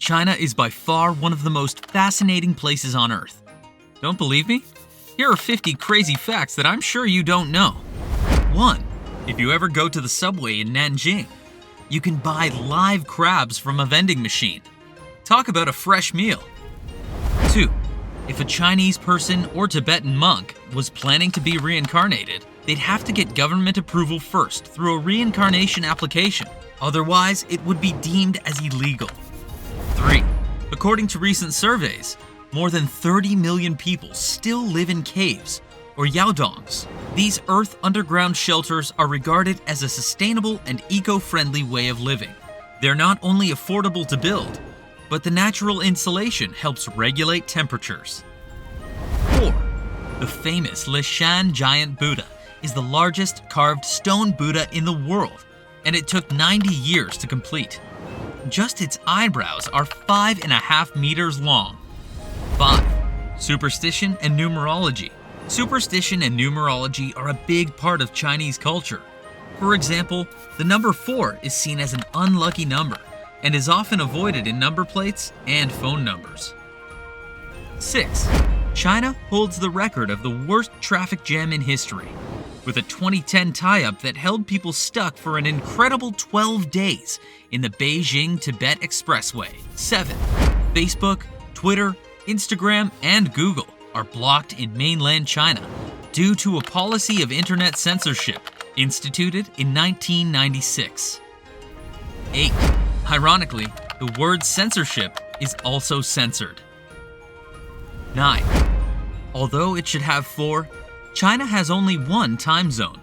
China is by far one of the most fascinating places on Earth. Don't believe me? Here are 50 crazy facts that I'm sure you don't know. 1. If you ever go to the subway in Nanjing, you can buy live crabs from a vending machine. Talk about a fresh meal. 2. If a Chinese person or Tibetan monk was planning to be reincarnated, they'd have to get government approval first through a reincarnation application. Otherwise, it would be deemed as illegal. 3. According to recent surveys, more than 30 million people still live in caves, or yaodongs. These earth underground shelters are regarded as a sustainable and eco-friendly way of living. They're not only affordable to build, but the natural insulation helps regulate temperatures. 4. The famous Lishan giant Buddha is the largest carved stone Buddha in the world, and it took 90 years to complete. Just its eyebrows are 5.5 meters long. 5. Superstition and numerology. Superstition and numerology are a big part of Chinese culture. For example, the number 4 is seen as an unlucky number and is often avoided in number plates and phone numbers. 6. China holds the record of the worst traffic jam in history, with a 2010 tie-up that held people stuck for an incredible 12 days in the Beijing-Tibet Expressway. 7. Facebook, Twitter, Instagram, and Google are blocked in mainland China due to a policy of internet censorship instituted in 1996. 8. Ironically, the word censorship is also censored. 9. Although it should have 4, China has only one time zone,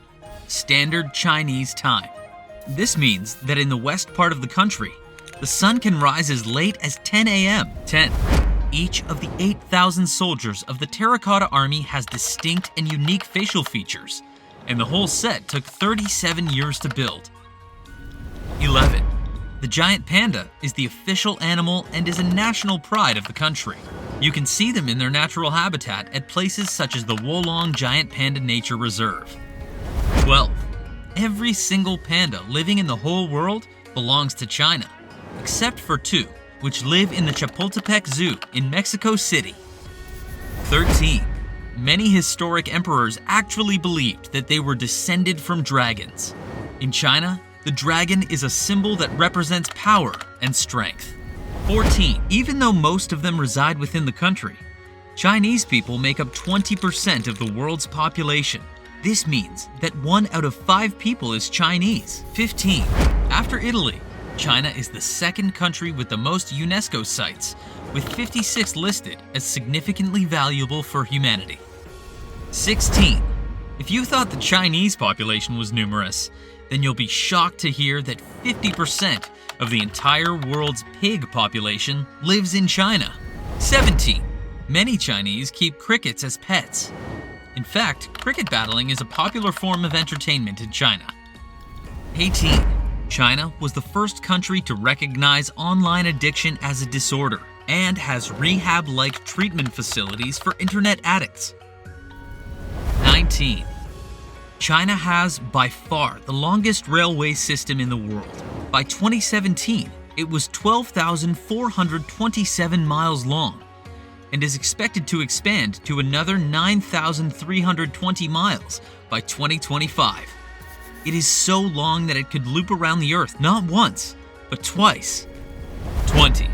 Standard Chinese Time. This means that in the west part of the country, the sun can rise as late as 10 a.m. 10. Each of the 8,000 soldiers of the Terracotta Army has distinct and unique facial features, and the whole set took 37 years to build. 11. The giant panda is the official animal and is a national pride of the country. You can see them in their natural habitat at places such as the Wolong Giant Panda Nature Reserve. 12. Every single panda living in the whole world belongs to China, except for 2, which live in the Chapultepec Zoo in Mexico City. 13. Many historic emperors actually believed that they were descended from dragons. In China, the dragon is a symbol that represents power and strength. 14. Even though most of them reside within the country, Chinese people make up 20% of the world's population. This means that 1 out of 5 people is Chinese. 15. After Italy, China is the second country with the most UNESCO sites, with 56 listed as significantly valuable for humanity. 16. If you thought the Chinese population was numerous, then you'll be shocked to hear that 50% of the entire world's pig population lives in China. 17. Many Chinese keep crickets as pets. In fact, cricket battling is a popular form of entertainment in China. 18. China was the first country to recognize online addiction as a disorder and has rehab-like treatment facilities for internet addicts. 19. China has by far the longest railway system in the world. By 2017, it was 12,427 miles long and is expected to expand to another 9,320 miles by 2025. It is so long that it could loop around the Earth not once, but twice. 20.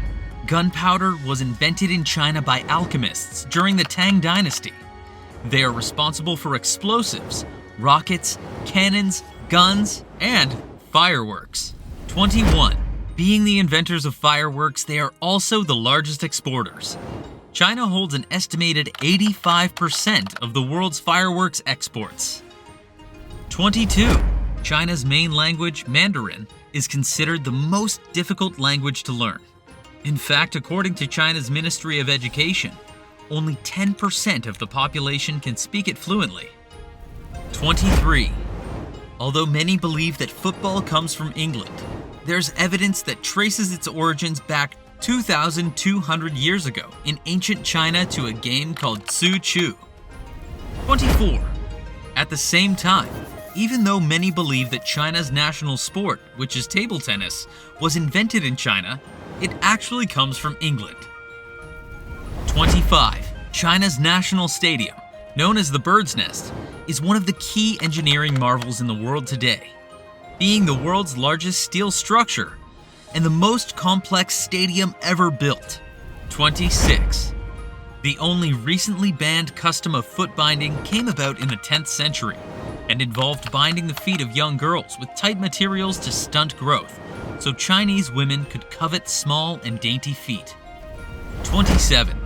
Gunpowder was invented in China by alchemists during the Tang Dynasty. They are responsible for explosives, rockets, cannons, guns, and fireworks. 21. Being the inventors of fireworks, they are also the largest exporters. China holds an estimated 85% of the world's fireworks exports. 22. China's main language, Mandarin, is considered the most difficult language to learn. In fact, according to China's Ministry of Education, only 10% of the population can speak it fluently. 23. Although many believe that football comes from England, there's evidence that traces its origins back 2,200 years ago in ancient China to a game called Tzu Chu. 24. At the same time, even though many believe that China's national sport, which is table tennis, was invented in China, It actually comes from England. 25. China's National Stadium, known as the Bird's Nest, is one of the key engineering marvels in the world today, being the world's largest steel structure and the most complex stadium ever built. 26. The only recently banned custom of foot binding came about in the 10th century and involved binding the feet of young girls with tight materials to stunt growth, so Chinese women could covet small and dainty feet. 27.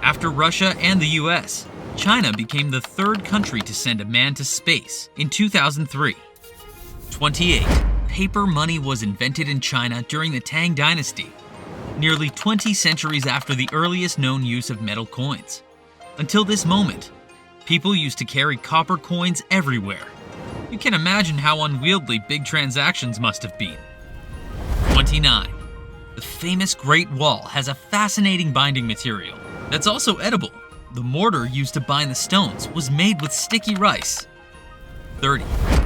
After Russia and the US, China became the third country to send a man to space in 2003. 28. Paper money was invented in China during the Tang Dynasty, nearly 20 centuries after the earliest known use of metal coins. Until this moment, people used to carry copper coins everywhere. You can imagine how unwieldy big transactions must have been. 29. The famous Great Wall has a fascinating binding material that's also edible. The mortar used to bind the stones was made with sticky rice. 30.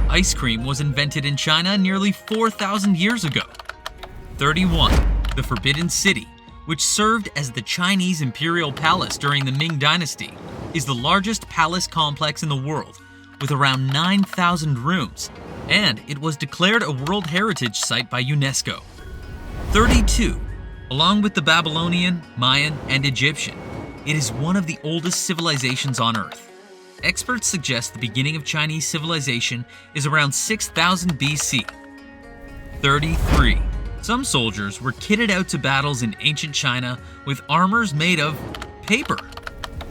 Ice cream was invented in China nearly 4,000 years ago. 31. The Forbidden City, which served as the Chinese Imperial Palace during the Ming Dynasty, is the largest palace complex in the world, with around 9,000 rooms, and it was declared a World Heritage Site by UNESCO. 32. Along with the Babylonian, Mayan, and Egyptian, it is one of the oldest civilizations on Earth. Experts suggest the beginning of Chinese civilization is around 6000 BC. 33. Some soldiers were kitted out to battles in ancient China with armors made of paper.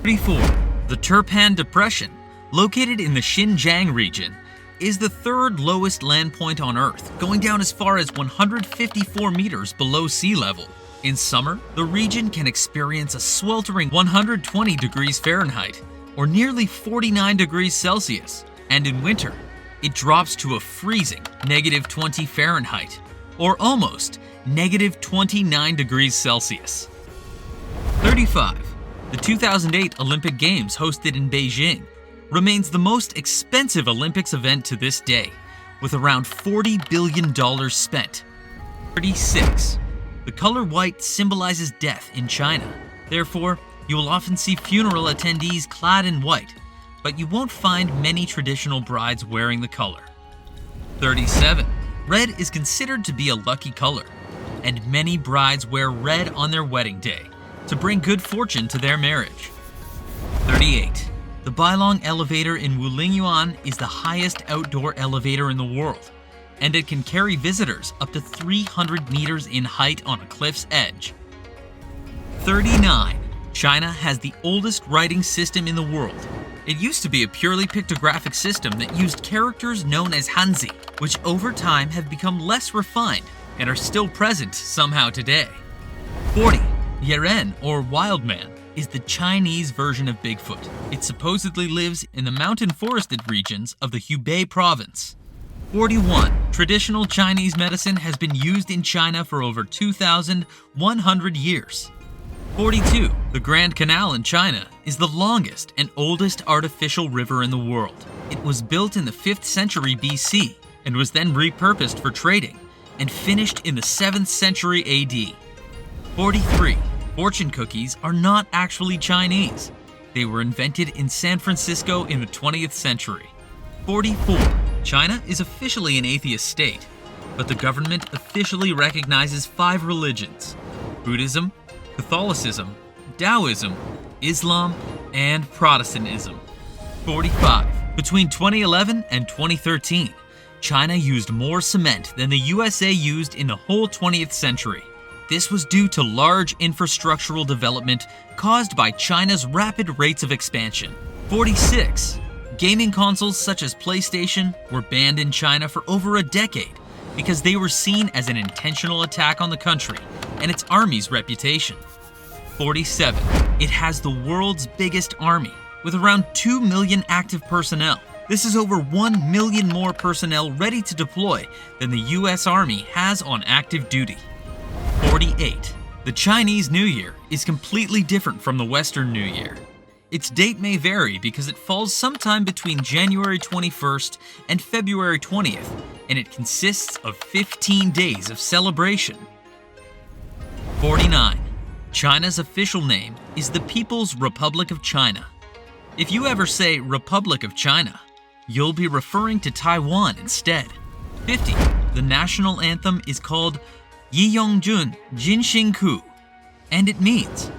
34. The Turpan Depression, located in the Xinjiang region, is the third lowest land point on Earth, going down as far as 154 meters below sea level. In summer, the region can experience a sweltering 120 degrees Fahrenheit, or nearly 49 degrees Celsius, and in winter, it drops to a freezing -20 Fahrenheit, or almost -29 degrees Celsius. 35. The 2008 Olympic Games hosted in Beijing remains the most expensive Olympics event to this day, with around $40 billion spent. 36. The color white symbolizes death in China. Therefore, you will often see funeral attendees clad in white, but you won't find many traditional brides wearing the color. 37. Red is considered to be a lucky color, and many brides wear red on their wedding day to bring good fortune to their marriage. 38. The Bailong elevator in Wulingyuan is the highest outdoor elevator in the world, and it can carry visitors up to 300 meters in height on a cliff's edge. 39. China has the oldest writing system in the world. It used to be a purely pictographic system that used characters known as Hanzi, which over time have become less refined and are still present somehow today. 40. Yeren, or Wild Man, is the Chinese version of Bigfoot. It supposedly lives in the mountain forested regions of the Hubei province. 41. Traditional Chinese medicine has been used in China for over 2,100 years. 42. The Grand Canal in China is the longest and oldest artificial river in the world. It was built in the 5th century BC and was then repurposed for trading and finished in the 7th century AD. 43. Fortune cookies are not actually Chinese. They were invented in San Francisco in the 20th century. 44. China is officially an atheist state, but the government officially recognizes 5 religions: Buddhism, Catholicism, Taoism, Islam, and Protestantism. 45. Between 2011 and 2013, China used more cement than the USA used in the whole 20th century. This was due to large infrastructural development caused by China's rapid rates of expansion. 46. Gaming consoles such as PlayStation were banned in China for over a decade because they were seen as an intentional attack on the country and its army's reputation. 47. It has the world's biggest army, with around 2 million active personnel. This is over 1 million more personnel ready to deploy than the US Army has on active duty. 48. The Chinese New Year is completely different from the Western New Year. Its date may vary because it falls sometime between January 21st and February 20th, and it consists of 15 days of celebration. 49. China's official name is the People's Republic of China. If you ever say Republic of China, you'll be referring to Taiwan instead. 50. The national anthem is called Yi Yongjun Jinxingku, and it means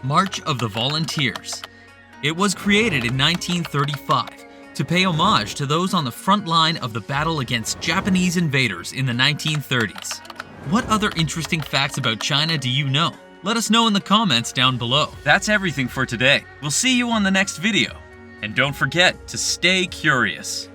March of the Volunteers. It was created in 1935 to pay homage to those on the front line of the battle against Japanese invaders in the 1930s. What other interesting facts about China do you know? Let us know in the comments down below. That's everything for today. We'll see you on the next video. And don't forget to stay curious.